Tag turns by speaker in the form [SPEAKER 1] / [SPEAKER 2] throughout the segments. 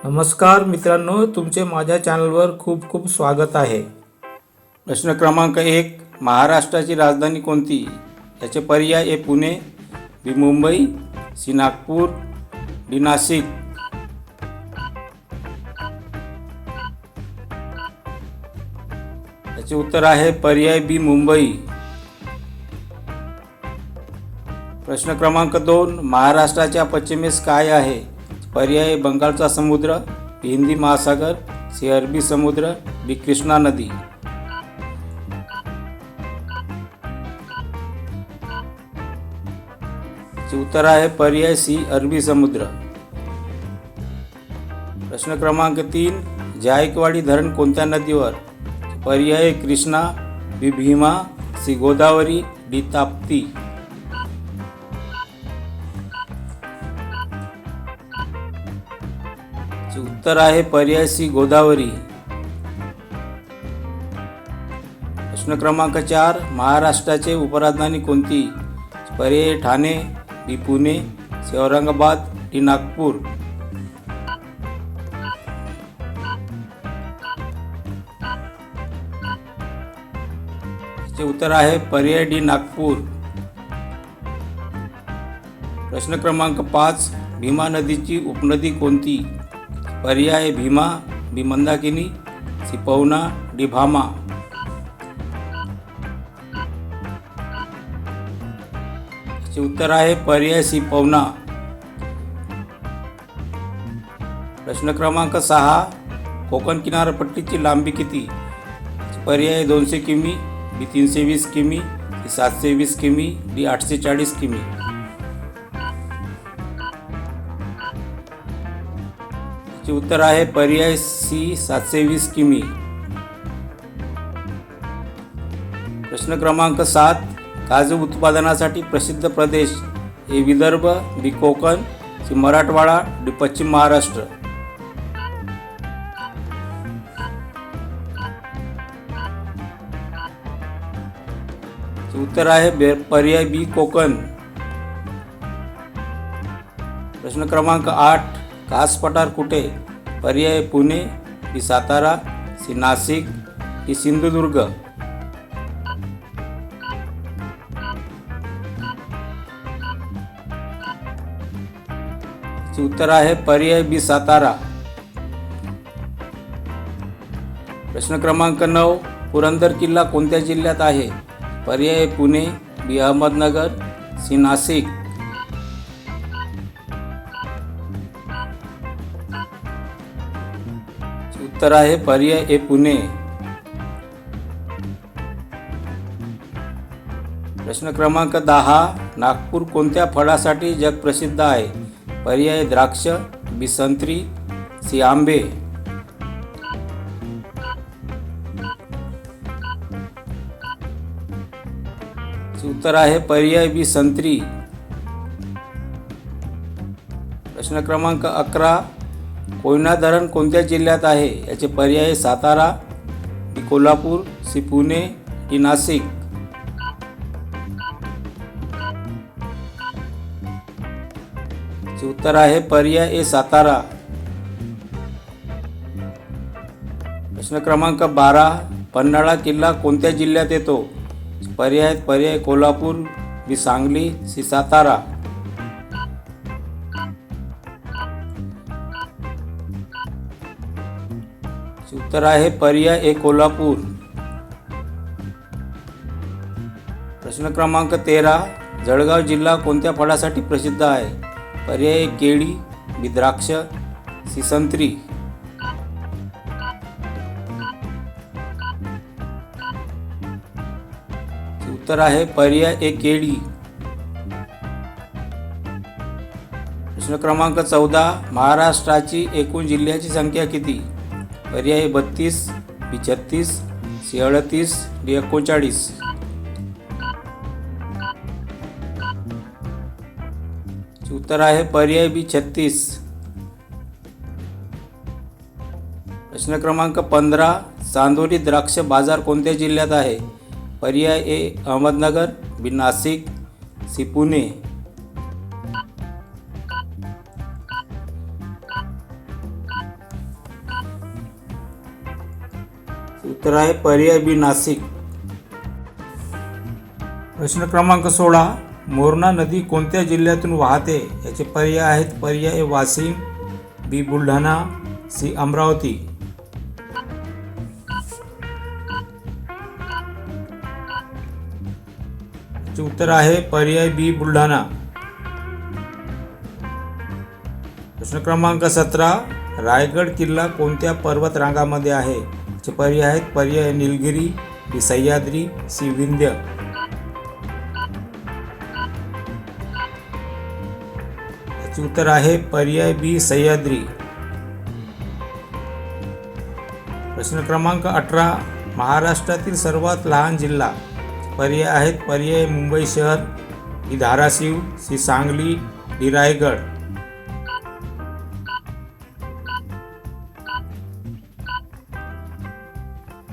[SPEAKER 1] नमस्कार मित्रांनो, तुमचे माझ्या चॅनलवर खूप खूप स्वागत आहे.
[SPEAKER 2] प्रश्न क्रमांक 1. महाराष्ट्राची राजधानी कोणती? याचे पर्याय: ए पुणे, बी मुंबई, सी नागपूर, डी नाशिक. याचे उत्तर आहे पर्याय बी मुंबई. प्रश्न क्रमांक 2. महाराष्ट्राच्या पश्चिमेस काय आहे? पर्याय: बंगालचा समुद्र, बी हिंदी महासागर, सी अरबी समुद्र, डी कृष्णा नदी. उत्तर आहे पर्याय सी अरबी समुद्र. प्रश्न क्रमांक 3. जायकवाडी धरण कोणत्या नदीवर? पर्याय: कृष्णा, बी भीमा, सी गोदावरी, डी ताप्ती. उत्तर आहे पर्याय सी गोदावरी. प्रश्न क्रमांक 4. महाराष्ट्राचे उपराजधानी कोणती? पर्याय: ठाणे, बी पुणे, सी औरंगाबाद, डी नागपूर. उत्तर आहे पर्याय डी नागपूर. प्रश्न क्रमांक 5. भीमा नदीची उपनदी कोणती? पर्याय: भीमा, बी मंदाकिनी, सी पवना, डी भामा. उत्तर आहे पर्याय सी पवना. प्रश्न क्रमांक 6. कोकण किनारपट्टीची लांबी किती? पर्याय: 200 किमी, बी 320 किमी, सी 720 किमी, डी 840 किमी. उत्तर आहे पर्याय सी 720 किमी. प्रश्न क्रमांक 7. काजू उत्पादनासाठी प्रसिद्ध प्रदेश: ए विदर्भ, बी कोकण, सी मराठवाडा, डी पश्चिम महाराष्ट्र. उत्तर आहे पर्याय बी कोकण. प्रश्न क्रमांक 8. कास पठार कुठे? पर्याय: पुणे, बी सातारा, सी नाशिक, डी सिंधुदुर्ग. उत्तर आहे पर्याय बी सातारा. प्रश्न क्रमांक 9. पुरंदर किल्ला कोणत्या जिल्ह्यात आहे? पर्याय: पुणे, बी अहमदनगर, सी नाशिक. उत्तर आहे पर्याय ए पुणे. प्रश्न क्रमांक 10. नागपूर कोणत्या फळासाठी जगप्रसिद्ध आहे? पर्याय: द्राक्ष, बी संत्री, सी आंबे. उत्तर आहे पर्याय बी संत्री. प्रश्न क्रमांक 11. कोयना धरण कोणत्या जिल्ह्यात आहे? याचे पर्याय: सातारा, बी कोल्हापूर, सी पुणे, डी नाशिक. उत्तर आहे पर्याय ए सातारा. प्रश्न क्रमांक 12. पन्हाळा किल्ला कोणत्या जिल्ह्यात येतो? पर्याय कोल्हापूर, बी सांगली, सी सातारा. उत्तर आहे पर्याय ए कोल्हापूर. प्रश्न क्रमांक 13. जळगाव जिल्हा कोणत्या फळासाठी प्रसिद्ध आहे? पर्याय: केळी, बी द्राक्ष, सी संत्री. उत्तर आहे पर्याय ए केळी. प्रश्न क्रमांक 14. महाराष्ट्राची एकूण जिल्ह्याची संख्या किती? पर्याय: 32, बी 36, सी 38, डी 39. उत्तर आहे पर्याय बी 36. प्रश्न क्रमांक 15. चांदोली द्राक्ष बाजार कोणत्या जिल्ह्यात आहे? पर्याय ए अहमदनगर, बी नाशिक, सी पुणे. उत्तर आहे पर्याय बी नाशिक.
[SPEAKER 1] प्रश्न क्रमांक 16. मोरणा नदी कोणत्या जिल्ह्यातून वाहते? याचे पर्याय आहेत. पर्याय वाशिम, बी बुलढाणा, सी अमरावती. याचे उत्तर आहे पर्याय बी बुलढाणा. प्रश्न क्रमांक 17. रायगड किल्ला कोणत्या पर्वत रांगामध्ये आहे? याचे पर्याय आहेत. पर्याय निलगिरी, बी सह्याद्री, सी विंध्य. याचे उत्तर आहे पर्याय बी सह्याद्री. प्रश्न क्रमांक 18. महाराष्ट्रातील सर्वात लहान जिल्हा? पर्याय आहेत. पर्याय मुंबई शहर, बी धाराशिव, सी सांगली, डी रायगड.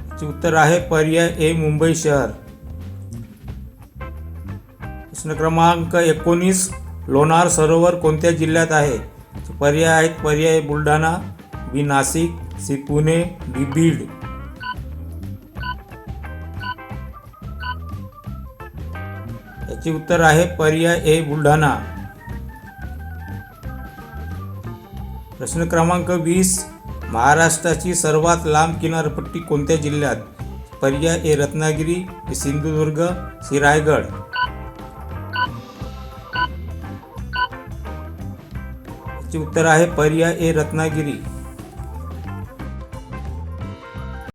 [SPEAKER 1] याचे उत्तर आहे पर्याय ए मुंबई शहर. प्रश्न क्रमांक 19. लोणार सरोवर कोणत्या जिल्ह्यात आहे? पर्याय आहेत. पर्याय बुलढाणा, बी नाशिक, सी पुणे, डी बीड. याचे उत्तर आहे पर्याय ए बुलढाणा. प्रश्न क्रमांक 20. महाराष्ट्राची सर्वात लांब किनारपट्टी कोणत्या जिल्ह्यात? पर्याय ए रत्नागिरी, बी सिंधुदुर्ग, सी रायगड. याचे उत्तर आहे पर्याय ए रत्नागिरी.